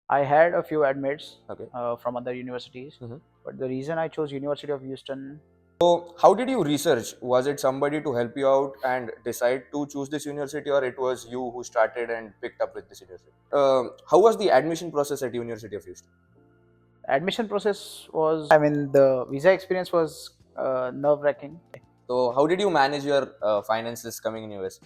I had a few admits Okay. from other universities, Mhm. but the reason I chose University of Houston. So, how did you research? Was it somebody to help you out and decide to choose this university, or it was you who started and picked up with this university? How was the admission process at University of Houston? Admission process was, I mean, the visa experience was nerve wracking. So, how did you manage your finances coming in US?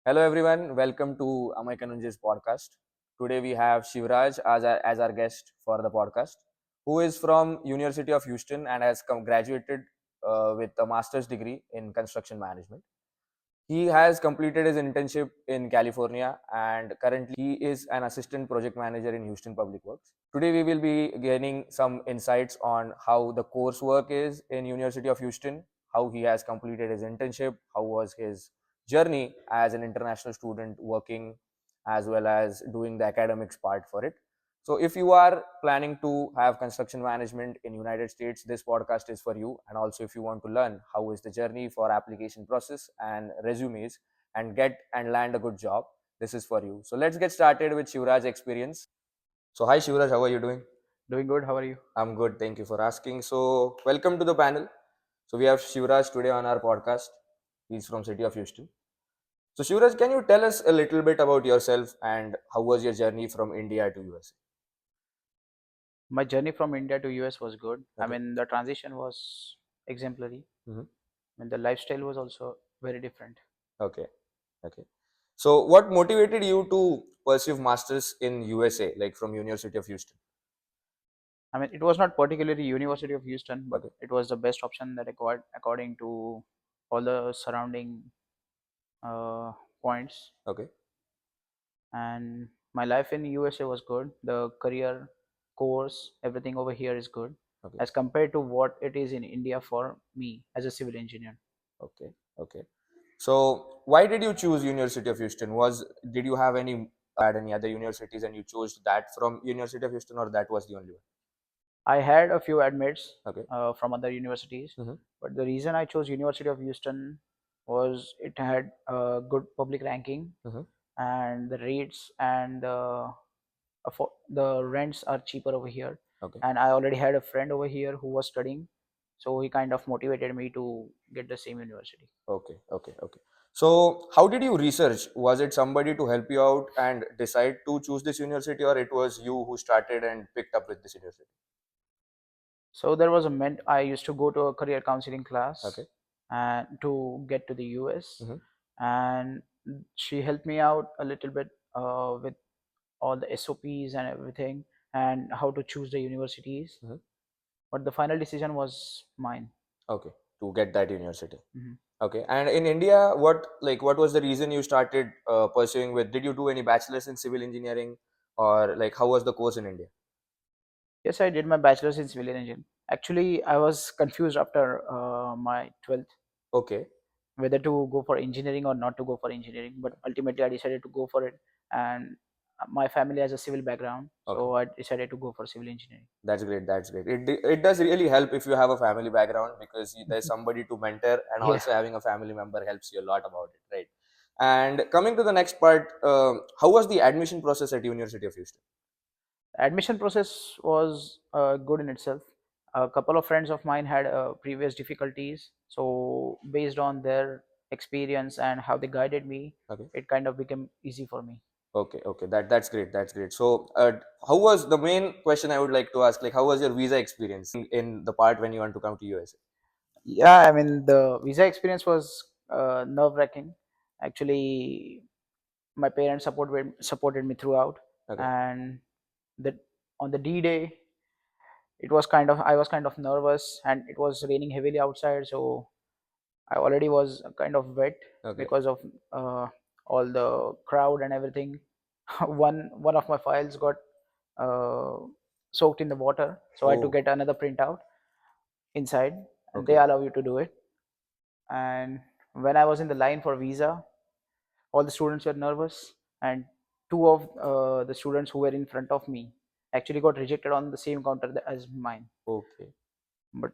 Hello, everyone. Welcome to Amay Kanunji's podcast. Today we have Shivaraj as our guest for the podcast, who is from University of Houston and has graduated with a master's degree in construction management. He has completed his internship in California and currently he is an assistant project manager in Houston Public Works. Today we will be gaining some insights on how the coursework is in University of Houston, how he has completed his internship, how was his journey as an international student working as well as doing the academics part for it. So if you are planning to have construction management in United States, this podcast is for you. And also if you want to learn how is the journey for application process and resumes and get and land a good job, this is for you. So let's get started with Shivraj's experience. So hi Shivraj, how are you doing? Doing good. How are you? I'm good, thank you for asking. So welcome to the panel. So we have Shivraj today on our podcast. He's from City of Houston. So Shivraj, can you tell us a little bit about yourself and how was your journey from India to USA? My journey from India to US was good. I Okay. mean, the transition was exemplary. Mhm. And the lifestyle was also very different. Okay. Okay. So, what motivated you to pursue masters in USA, like from University of Houston? I mean, it was not particularly University of Houston, but Okay. it was the best option that I got according to all the surrounding uh, points. Okay. And my life in USA was good. The career course, everything over here is good Okay. as compared to what it is in India for me as a civil engineer. Okay. Okay. So, why did you choose University of Houston? Did you have any had any other universities and you chose that from University of Houston, or that was the only one? I had a few admits Okay. from other universities, Mm-hmm. but the reason I chose University of Houston was it had a good public ranking, Mm-hmm. and the rates and the rents are cheaper over here. Okay. And I already had a friend over here who was studying, so he kind of motivated me to get the same university. Okay. Okay. Okay. So, how did you research? Was it somebody to help you out and decide to choose this university, or it was you who started and picked up with this university? So there was a I used to go to a career counseling class Okay. and to get to the US, Mm-hmm. and she helped me out a little bit with all the SOPs and everything, and how to choose the universities. Mm-hmm. But the final decision was mine. Okay, to get that university. Mhm. Okay, and in India, what was the reason you started pursuing with? Did you do any bachelor's in civil engineering, or like how was the course in India? Yes, I did my bachelor's in civil engineering. Actually, I was confused after my 12th Okay, whether to go for engineering or not to go for engineering. But ultimately, I decided to go for it. And my family has a civil background, okay, so I decided to go for civil engineering. that's great. That's great. It does really help if you have a family background because there's somebody to mentor, and Yeah. also having a family member helps you a lot about it, right? And coming to the next part, how was the admission process at University of Houston? Admission process was good in itself. A couple of friends of mine had previous difficulties, so based on their experience and how they guided me, Okay. it kind of became easy for me. Okay, okay, that's great. That's great. So, how was the main question I would like to ask? Like, how was your visa experience in the part when you want to come to USA? Yeah, I mean, the visa experience was nerve wracking. Actually, my parents supported me throughout, Okay. and the on the D-Day, it was kind of I was kind of nervous, and it was raining heavily outside, so I already was kind of wet Okay. because of uh, all the crowd and everything. One of my files got uh, soaked in the water, so I had to Oh, get another printout inside, and they okay. allow you to do it. And when I was in the line for visa, all the students were nervous, and two of the students who were in front of me actually got rejected on the same counter as mine. Okay. But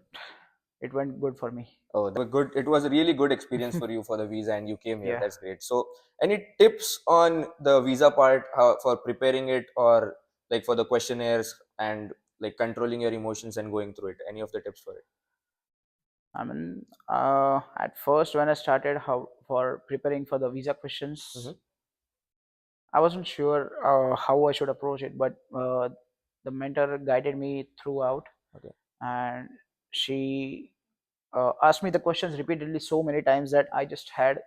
it went good for me. Oh, that was good. It was a really good experience for you for the visa, and you came here. Yeah. That's great. So, any tips on the visa part, how, for preparing it, or like for the questionnaires and like controlling your emotions and going through it? Any of the tips for it? I mean, at first when I started how for preparing for the visa questions, Mm-hmm. I wasn't sure how I should approach it, but the mentor guided me throughout, Okay. and she asked me the questions repeatedly so many times that I just had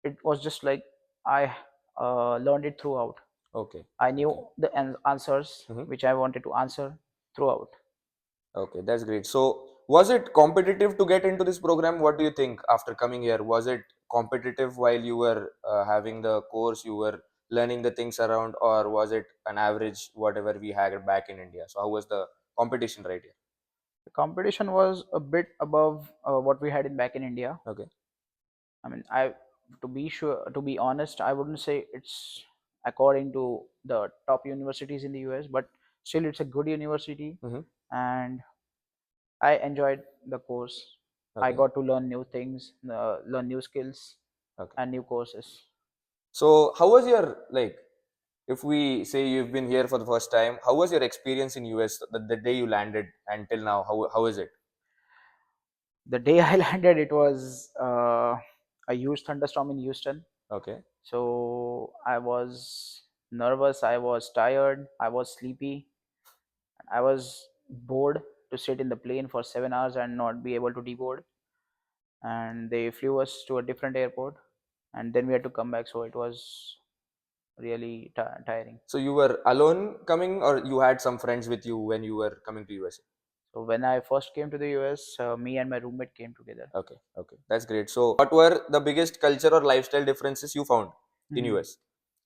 it was just like I learned it throughout. Okay. I Okay. knew the answers Mm-hmm. which I wanted to answer throughout. Okay, that's great. So, was it competitive to get into this program? What do you think after coming here? Was it competitive while you were having the course, you were learning the things around, or was it an average, whatever we had back in India? So, how was the competition right here? The competition was a bit above what we had in back in India. Okay. I mean, I to be honest, I wouldn't say it's according to the top universities in the US, but still it's a good university, Mm-hmm. and I enjoyed the course. I Okay. got to learn new things, learn new skills, Okay. and new courses. So, how was your like? If we say you've been here for the first time, how was your experience in US the day you landed until now? How is it? The day I landed, it was a huge thunderstorm in Houston. Okay. So I was nervous, I was tired, I was sleepy, I was bored to sit in the plane for 7 hours and not be able to deboard. And they flew us to a different airport, and then we had to come back. So it was really tiring. So you were alone coming, or you had some friends with you when you were coming to USA? So when I first came to the US, me and my roommate came together. Okay, okay, that's great. So, what were the biggest culture or lifestyle differences you found in Hmm. US?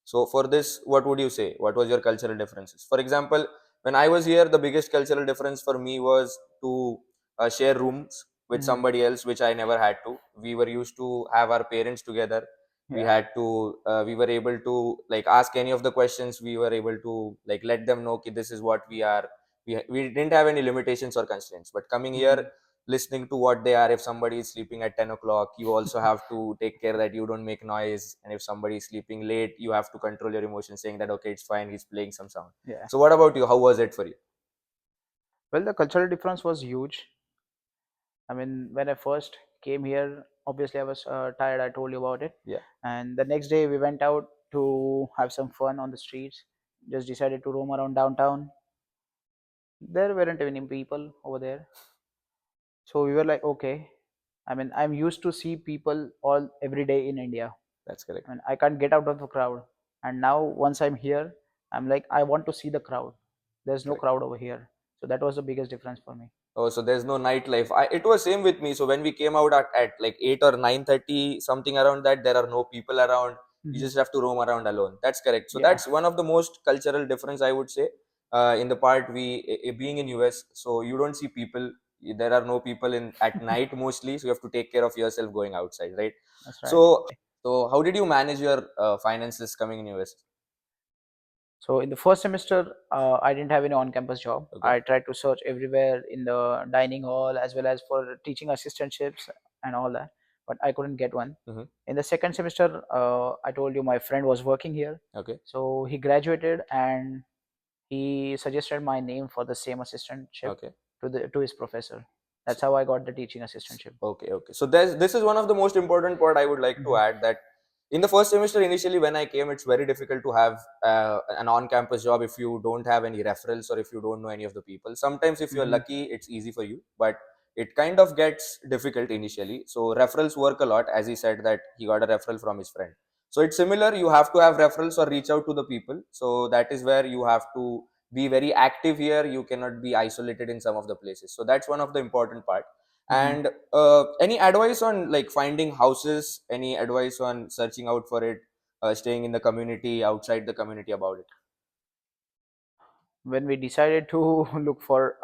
So, for this, what would you say? What was your cultural differences? For example, when I was here, the biggest cultural difference for me was to share rooms with Hmm. somebody else, which I never had to. We were used to have our parents together. We Yeah. had to, we were able to like ask any of the questions. We were able to like let them know, okay, this is what we are. We didn't have any limitations or constraints. But coming here, Hmm. listening to what they are. If somebody is sleeping at 10 o'clock, you also have to take care that you don't make noise. And if somebody is sleeping late, you have to control your emotions, saying that, okay, it's fine, he's playing some sound. Yeah. So, what about you? How was it for you? Well, the cultural difference was huge. I mean, when I first came here, obviously I was tired. I told you about it. Yeah, And the next day we went out to have some fun on the streets. Just decided to roam around downtown. There weren't any people over there, so we were like, okay. I mean, I'm used to see people all every day in India. that's correct. I mean, I can't get out of the crowd. And now once I'm here, I'm like, I want to see the crowd. There's no Correct. crowd over here. So that was the biggest difference for me. Oh, so there's no nightlife. It was same with me. So when we came out at like 8 or 9:30, something around that, there are no people around. You Hmm. just have to roam around alone. That's correct. So Yeah, that's one of the most cultural difference I would say. In the part being in US, so you don't see people. There are no people in at night mostly. So you have to take care of yourself going outside, right? that's right. So how did you manage your finances coming in US? So in the first semester, I didn't have any on-campus job. Okay. I tried to search everywhere in the dining hall as well as for teaching assistantships and all that, but I couldn't get one. Mm-hmm. In the second semester, I told you my friend was working here, Okay. so he graduated and he suggested my name for the same assistantship Okay. to his professor. So, That's how I got the teaching assistantship. okay, okay. So this is one of the most important part I would like to Hmm. add, that in the first semester initially when I came, it's very difficult to have an on-campus job if you don't have any referrals or if you don't know any of the people. Sometimes if you're Hmm. lucky, it's easy for you, but it kind of gets difficult initially. So referrals work a lot, as he said that he got a referral from his friend. So it's similar. You have to have referrals or reach out to the people. So that is where you have to be very active here. You cannot be isolated in some of the places. So that's one of the important part. Hmm. And any advice on like finding houses? Any advice on searching out for it, staying in the community, outside the community about it? When we decided to look for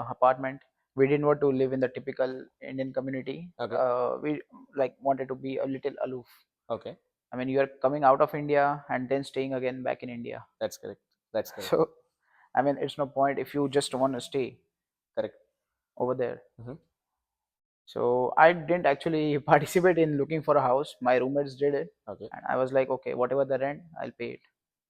apartment, we didn't want to live in the typical Indian community. Okay, We like wanted to be a little aloof. okay, I mean, you are coming out of India and then staying again back in India. that's correct. That's correct. So I mean, it's no point if you just want to stay Correct. over there. Mhm. So I didn't actually participate in looking for a house. My roommates did it, Okay. and I was like, okay, whatever the rent, I'll pay it.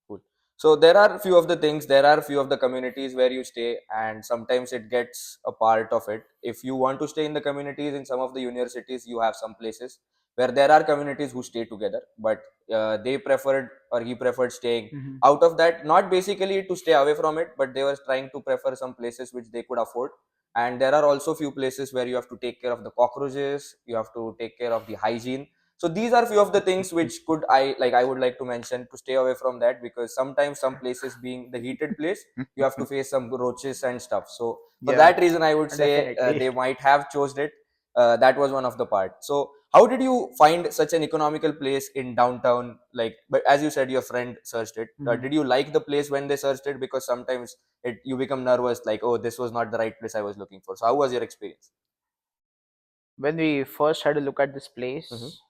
Cool. So there are few of the things, there are few of the communities where you stay, and sometimes it gets a part of it. If you want to stay in the communities in some of the universities, you have some places where there are communities who stay together, but they preferred or he preferred staying Hmm. out of that, not basically to stay away from it, but they were trying to prefer some places which they could afford. And there are also few places where you have to take care of the cockroaches, you have to take care of the hygiene. So these are few of the things which could I would like to mention to stay away from that, because sometimes some places being the heated place, you have to face some roaches and stuff. So for Yeah, that reason I would say definitely. they might have chosen it. That was one of the part. So how did you find such an economical place in downtown? Like, but as you said your friend searched it, Mhm. did you like the place when they searched it? Because sometimes you become nervous, like, oh, this was not the right place I was looking for. So how was your experience? When we first had a look at this Mm-hmm. place,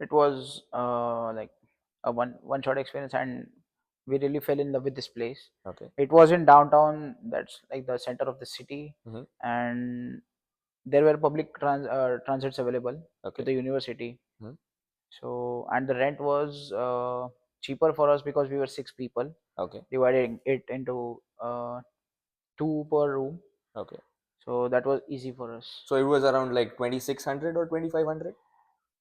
it was like a one shot experience, and we really fell in love with this place. Okay. It was in downtown, that's like the center of the city, Mm-hmm. and there were public transits available to Okay. the university. Mm-hmm. So, and the rent was cheaper for us because we were six people, Okay. dividing it into two per room. Okay. So that was easy for us. So it was around like 2600 or 2500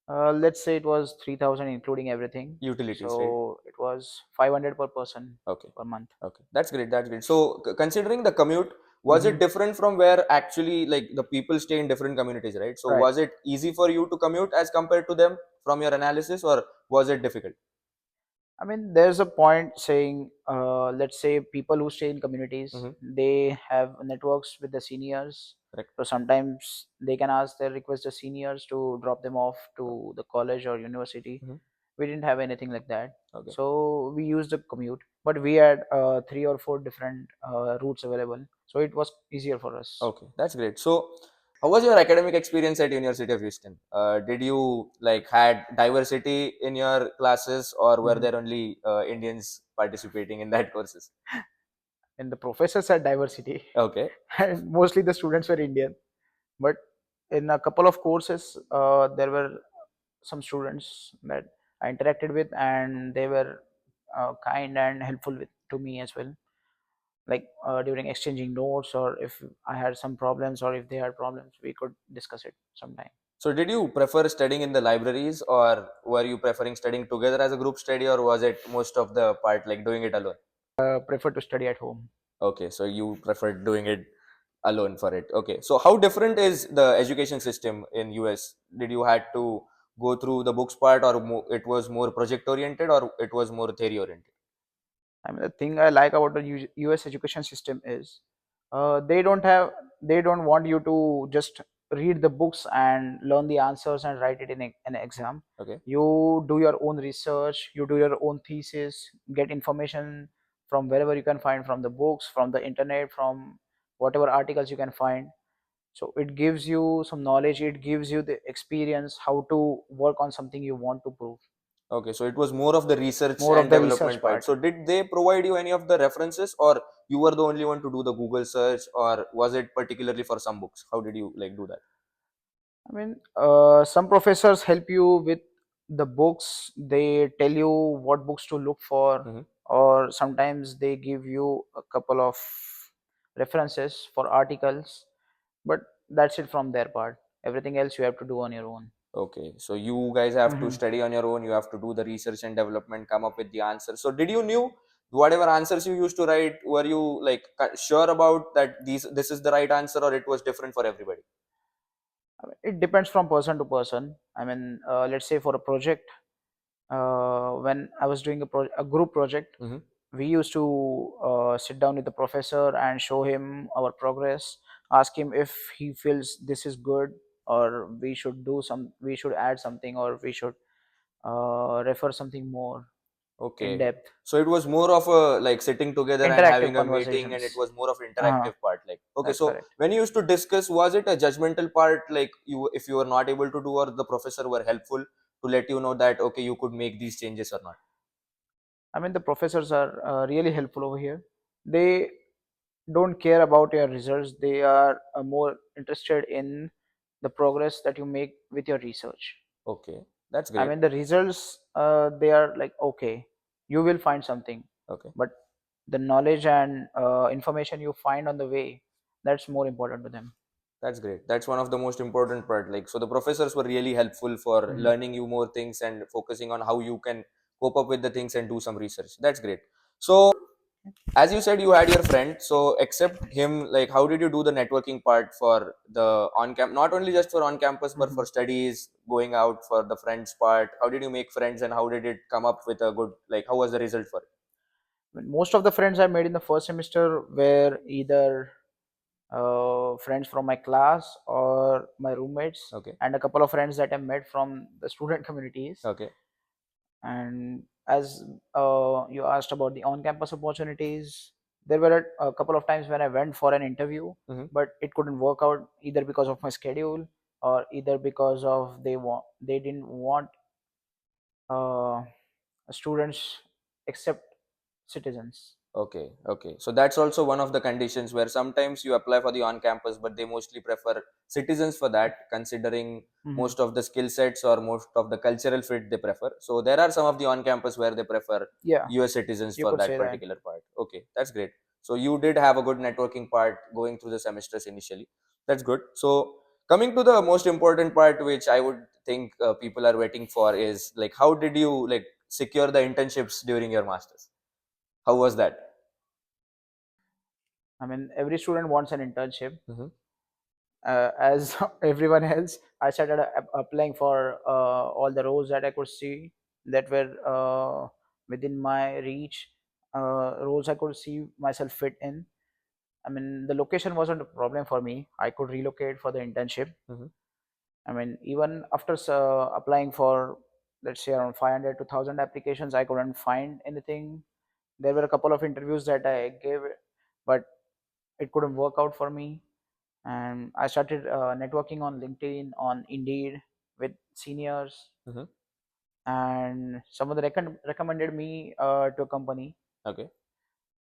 Let's say it was 3,000 including everything. utilities, right? So it was 500 per person Okay. per month. Okay. That's great. That's great. So considering the commute, was Hmm. it different from where actually like the people stay in different communities, right? So Right. was it easy for you to commute as compared to them from your analysis, or was it difficult? I mean, there's a point saying, let's say people who stay in communities, Mm-hmm. they have networks with the seniors. Correct. So sometimes they can ask their request the seniors to drop them off to the college or university. Mm-hmm. We didn't have anything like that. Okay. So we used the commute, but we had three or four different routes available. So it was easier for us. Okay. That's great. So how was your academic experience at University of Houston? Did you like had diversity in your classes, or were Mhm. there only Indians participating in that courses? And the professors had diversity, Okay. and mostly the students were Indian. But in a couple of courses, there were some students that I interacted with, and they were kind and helpful to me as well. Like during exchanging notes, or if I had some problems, or if they had problems, we could discuss it sometime. So did you prefer studying in the libraries, or were you preferring studying together as a group study, or was it most of the part like doing it alone? Prefer to study at home. Okay, so you preferred doing it alone for it. Okay, so how different is the education system in US? Did you had to go through the books part, or it was more project oriented, or it was more theory oriented? I mean, the thing I like about the US education system is they don't have, they don't want you to just read the books and learn the answers and write it in an exam. Okay, You do your own research, you do your own thesis, get information from wherever you can find, from the books, from the internet, from whatever articles you can find. So it gives you some knowledge, it gives you the experience how to work on something you want to prove. okay, so it was more of the research More of and the research development part. part. So did they provide you any of the references, or you were the only one to do the Google search, or was it particularly for some books? How did you like do that? I mean, some professors help you with the books. They tell you what books to look for, Mm-hmm. or sometimes they give you a couple of references for articles. But that's it from their part. Everything else you have to do on your own. Okay, so you guys have to Hmm. study on your own. You have to do the research and development, come up with the answer. So, did you knew whatever answers you used to write? Were you like sure about that this is the right answer, or it was different for everybody? I mean, it depends from person to person. I mean, let's say for a project, when I was doing a group project, Mm-hmm. we used to sit down with the professor and show him our progress, ask him if he feels this is good, or we should add something, or we should refer something more in Okay, depth. so it was more of a like sitting together and Interactive having a meeting, and it conversations. was more of Uh, interactive part. Like, okay, that's so correct. when you used to discuss, was it a judgmental part? Like, you if you were not able to do, or the professor were helpful to let you know that okay, you could make these changes or not? I mean, the professors are really helpful over here. They don't care about your results. They are more interested in the progress that you make with your research. Okay, that's I great. mean, the results, they are like, okay, you will find something, Okay, but the knowledge and information you find on the way, that's more important to them. that's great. That's one of the most important part. Like, so the professors were really helpful for Hmm. learning you more things and focusing on how you can cope up with the things and do some research. That's great. So, as you said, you had your friend. So, except him, like, how did you do the networking part for the on camp? Not only just for on campus, but Hmm. for studies, going out for the friends part. How did you make friends, and how did it come up with a good? Like, how was the result for it? Most of the friends I made in the first semester were either friends from my class or my roommates, Okay, and a couple of friends that I met from the student communities. okay, And as you asked about the on-campus opportunities, there were a couple of times when I went for an interview, mm-hmm. but it couldn't work out either because of my schedule or either because of they didn't want uh, students except citizens. Okay, okay. So that's also one of the conditions where sometimes you apply for the on campus, but they mostly prefer citizens for that, considering Hmm. most of the skill sets or most of the cultural fit they prefer. So there are some of the on campus where they prefer Yeah, US citizens you for could that say that. particular part. Okay, that's great. So you did have a good networking part going through the semesters initially. That's good. So coming to the most important part, which I would think people are waiting for, is like how did you like secure the internships during your masters? How was that? I mean, every student wants an internship. Mhm. As everyone else, I started applying for all the roles that I could see that were within my reach, roles I could see myself fit in. I mean, the location wasn't a problem for me. I could relocate for the internship. Mhm. I mean, even after applying for, let's say, around 500 to 1,000 applications, I couldn't find anything. There were a couple of interviews that I gave, but it couldn't work out for me. And I started networking on LinkedIn, on Indeed with seniors, Mhm. and some of the recommended me to a company, Okay.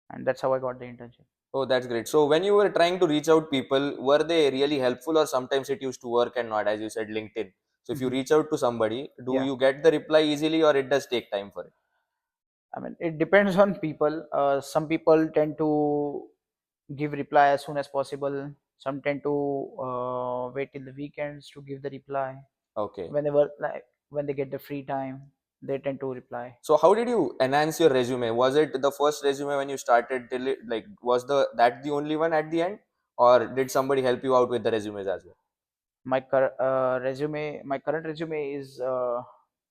and that's how I got the internship. Oh, that's great. So when you were trying to reach out people, were they really helpful or sometimes it used to work and not, as you said, LinkedIn? So if you Hmm. reach out to somebody, do Yeah, you get the reply easily or it does take time for it? I mean, it depends on people. Some people tend to give reply as soon as possible. Some tend to wait till the weekends to give the reply. Okay. Whenever, like, when they get the free time, they tend to reply. So how did you enhance your resume? Was it the first resume when you started till it, like was the only one at the end or did somebody help you out with the resumes as well? My current resume is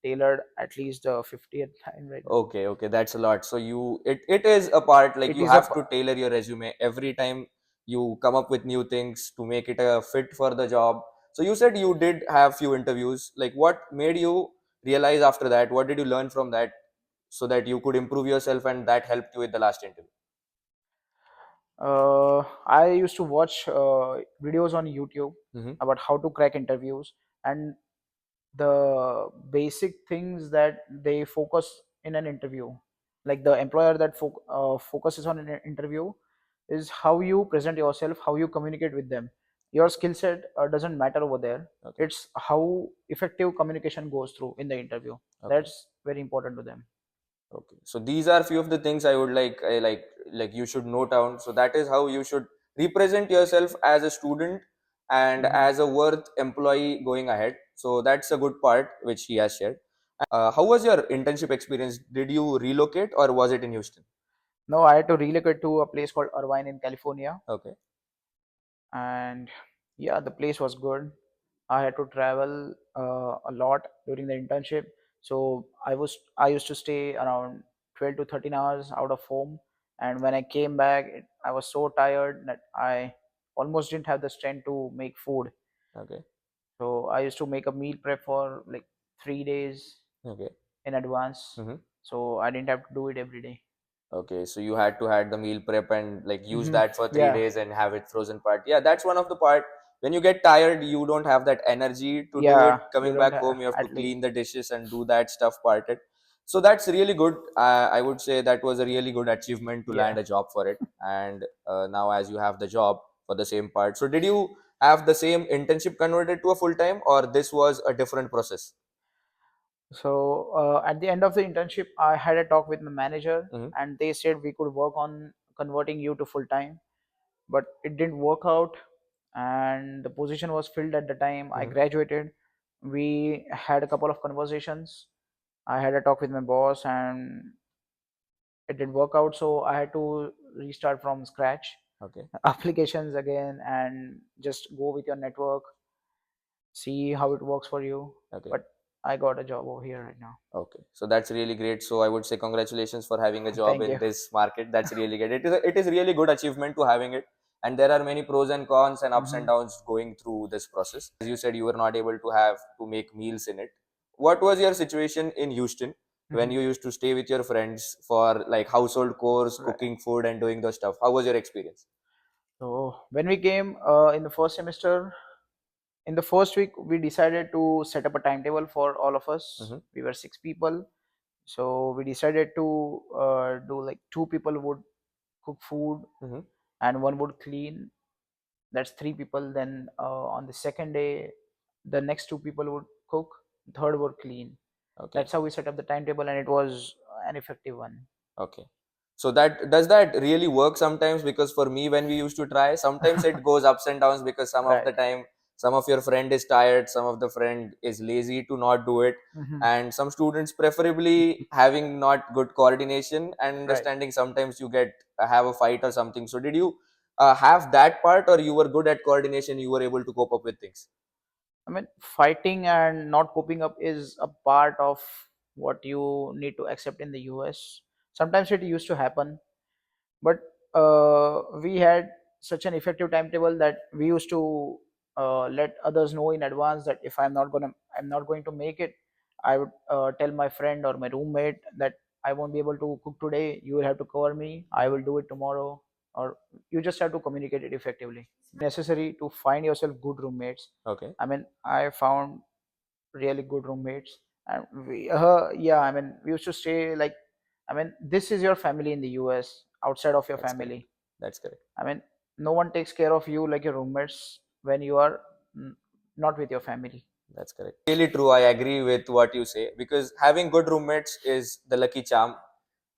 tailored at least 50th time right now. Okay, okay, that's a lot. So it is a part like It you is a have to tailor your resume every time you come up with new things to make it a fit for the job. So you said you did have few interviews. Like what made you realize after that? What did you learn from that so that you could improve yourself and that helped you with the last interview? I used to watch videos on YouTube Mm-hmm. about how to crack interviews, and the basic things that they focus in an interview, like the employer that focuses on an interview, is how you present yourself, how you communicate with them. Your skill set doesn't matter over there. Okay. It's how effective communication goes through in the interview. Okay. That's very important to them. Okay. So these are few of the things I would like you should note down. So that is how you should represent yourself as a student and Hmm. as a worth employee going ahead. So that's a good part which he has shared. How was your internship experience? Did you relocate or was it in Houston? No, I had to relocate to a place called Irvine in California, Okay. and yeah, the place was good. I had to travel a lot during the internship, so I used to stay around 12 to 13 hours out of home, and when I came back, I was so tired that I almost didn't have the strength to make food. Okay. So I used to make a meal prep for like 3 days Okay. in advance, Mm-hmm. so I didn't have to do it every day. Okay, so you had to had the meal prep and like use Hmm. that for three Yeah, days and have it frozen part. Yeah, that's one of the part. When you get tired, you don't have that energy to do it. yeah, you Coming don't back home, you have to at least. clean the dishes and do that stuff parted. So that's really good. I would say that was a really good achievement to Yeah. land a job for it. And now, as you have the job for the same part, so did you have the same internship converted to a full time, or this was a different process? So at the end of the internship, I had a talk with my manager, Mm-hmm. and they said we could work on converting you to full time, but it didn't work out, and the position was filled at the time I Mm-hmm. graduated. We had a couple of conversations. I had a talk with my boss, and it didn't work out, so I had to restart from scratch, Okay. applications again, and just go with your network, see how it works for you. Okay. But I got a job over here right now. Okay, so that's really great. So I would say congratulations for having a job Thank in you. this market. That's really good. It is really good achievement to having it. And there are many pros and cons and ups and Hmm. downs going through this process. As you said, you were not able to have to make meals in it. What was your situation in Houston when Hmm. you used to stay with your friends for like household chores, Right. cooking food, and doing those stuff? How was your experience? So when we came in the first semester, in the first week, we decided to set up a timetable for all of us. Mm-hmm. We were 6 people, so we decided to do like 2 people would cook food Mm-hmm. and one would clean. That's 3 people. Then on the second day, the next 2 people would cook, third would clean. Okay. That's how we set up the timetable, and it was an effective one. Okay. So that does that really work sometimes? Because for me, when we used to try, sometimes it goes ups and downs because some of Right. the time, some of your friend is tired, some of the friend is lazy to not do it, Hmm. and some students preferably having not good coordination and Right. understanding. Sometimes you get have a fight or something. So did you have that part, or you were good at coordination? You were able to cope up with things. I mean, fighting and not coping up is a part of what you need to accept in the US. Sometimes it used to happen, but we had such an effective timetable that we used to let others know in advance that if I'm not going to make it, I would tell my friend or my roommate that I won't be able to cook today. You will have to cover me. I Mhm. will do it tomorrow, or you just have to communicate it effectively. Necessary to find yourself good roommates. Okay, I mean, I found really good roommates, and yeah, I mean, we used to stay like, I mean, this is your family in the US. Outside of your that's correct. family, That's correct. I mean, no one takes care of you like your roommates when you are not with your family. That's correct. Really true. I agree with what you say because having good roommates is the lucky charm.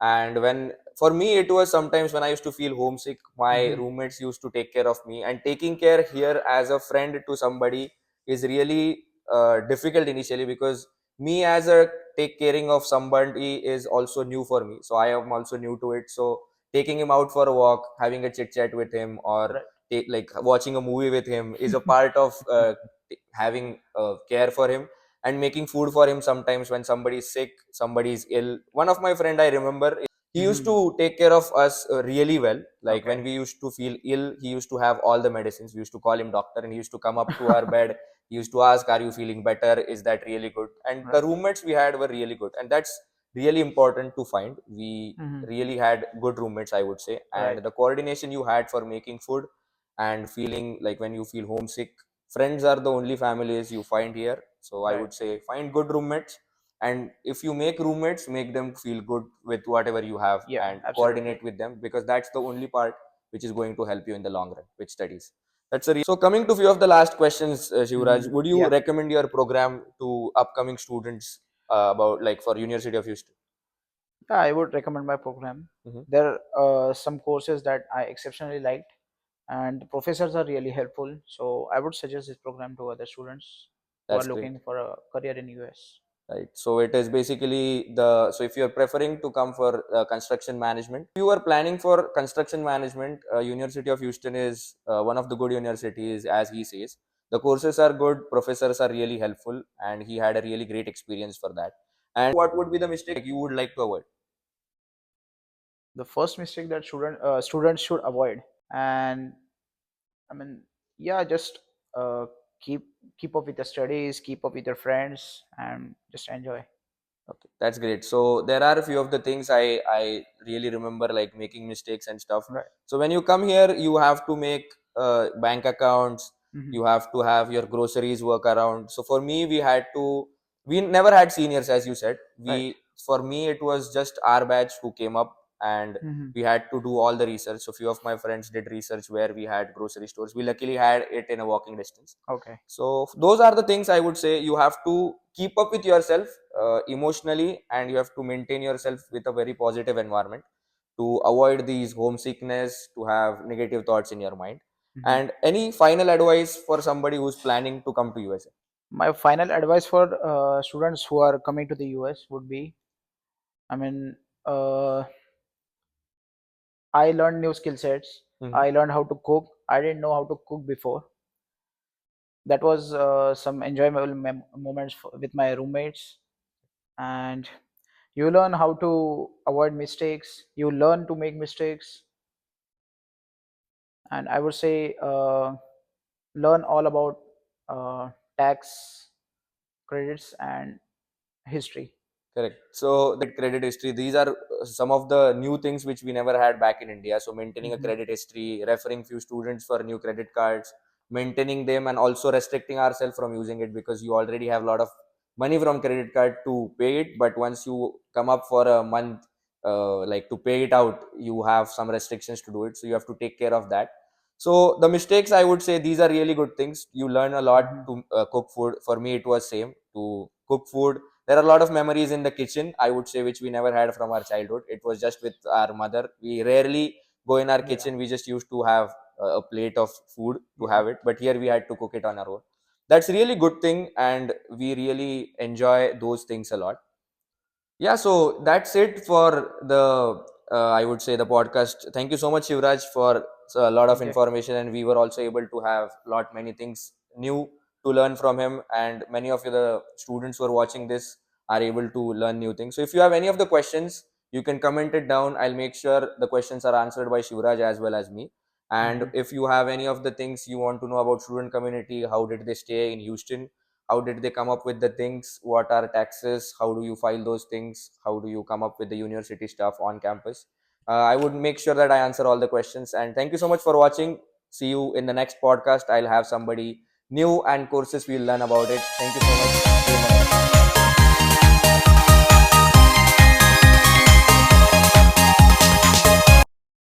And when for me, it was sometimes when I used to feel homesick, my Hmm. roommates used to take care of me. And taking care here as a friend to somebody is really difficult initially because me as a take caring of somebody is also new for me. So I am also new to it. So taking him out for a walk, having a chit chat with him, or Right. like watching a movie with him is a part of having care for him and making food for him sometimes when somebody is sick, somebody is ill. One of my friend I remember, he used Hmm. to take care of us really well. Like when Okay. we used to feel ill, he used to have all the medicines. We used to call him doctor, and he used to come up to our bed. He used to ask, are you feeling better? Is that really good? And the Right. roommates we had were really good, and that's really important to find. We Hmm. really had good roommates, I would say. And Right. the coordination you had for making food and feeling like when you feel homesick, friends are the only families you find here. So I Right. would say find good roommates, and if you make roommates, make them feel good with whatever you have Yeah. and Absolutely. coordinate with them, because that's the only part which is going to help you in the long run with studies. So coming to few of the last questions, Shivraj, Hmm. would you Yeah. recommend your program to upcoming students about like for University of Houston? Yeah. I would recommend my program. Hmm. There are some courses that I exceptionally liked, and the professors are really helpful. So I would suggest this program to other students who are That's great. looking for a career in US. Right, so it is basically so if you're preferring to come for construction management, if you are planning for construction management, University of Houston is one of the good universities, as he says. The courses are good, professors are really helpful, and he had a really great experience for that. And what would be the mistake you would like to avoid? The first mistake that students should avoid, and I mean, yeah, just uh, keep keep up with the studies, keep up with your friends, and just enjoy. Okay, that's great. So there are a few of the things I really remember, like making mistakes and stuff. Right. So when you come here, you have to make bank accounts. Hmm. You have to have your groceries work around. So for me, we had to. We never had seniors, as you said. Right. We For me it was just our batch who came up. and Hmm. we had to do all the research. So few of my friends did research where we had grocery stores. We luckily had it in a walking distance. Okay. So those are the things I would say. You have to keep up with yourself emotionally, and you have to maintain yourself with a very positive environment to avoid these homesickness, to have negative thoughts in your mind. Hmm. And any final advice for somebody who's planning to come to USA? My final advice for students who are coming to the US would be, I mean, I learned new skill sets. Hmm. I learned how to cook. I didn't know how to cook before. That was some enjoyable moments with my roommates. And you learn how to avoid mistakes. You learn to make mistakes. And I would say learn all about tax, credits, and history. Correct. So the credit history, these are some of the new things which we never had back in India. So maintaining a Hmm. credit history, referring few students for new credit cards, maintaining them, and also restricting ourselves from using it, because you already have a lot of money from credit card to pay it. But once you come up for a month, like to pay it out, you have some restrictions to do it. So you have to take care of that. So the mistakes, I would say, these are really good things. You learn a lot Hmm. to cook food. For me, it was same to cook food. There are a lot of memories in the kitchen, I would say, which we never had from our childhood. It was just with our mother. We rarely go in our Yeah, kitchen. We just used to have a plate of food to yeah, have it, but here we had to cook it on our own. That's really good thing, and we really enjoy those things a lot. Yeah, so that's it for the I would say the podcast. Thank you so much, Shivraj, for a lot of okay. information, and we were also able to have lot many things new to learn from him, and many of the students who are watching this are able to learn new things. So if you have any of the questions, you can comment it down. I'll make sure the questions are answered by Shivraj as well as me. And Hmm. if you have any of the things you want to know about student community, how did they stay in Houston, how did they come up with the things, what are taxes, how do you file those things, how do you come up with the university stuff on campus, I would make sure that I answer all the questions. And thank you so much for watching. See you in the next podcast. I'll have somebody new and courses we'll learn about it. Thank you so much. See you in the next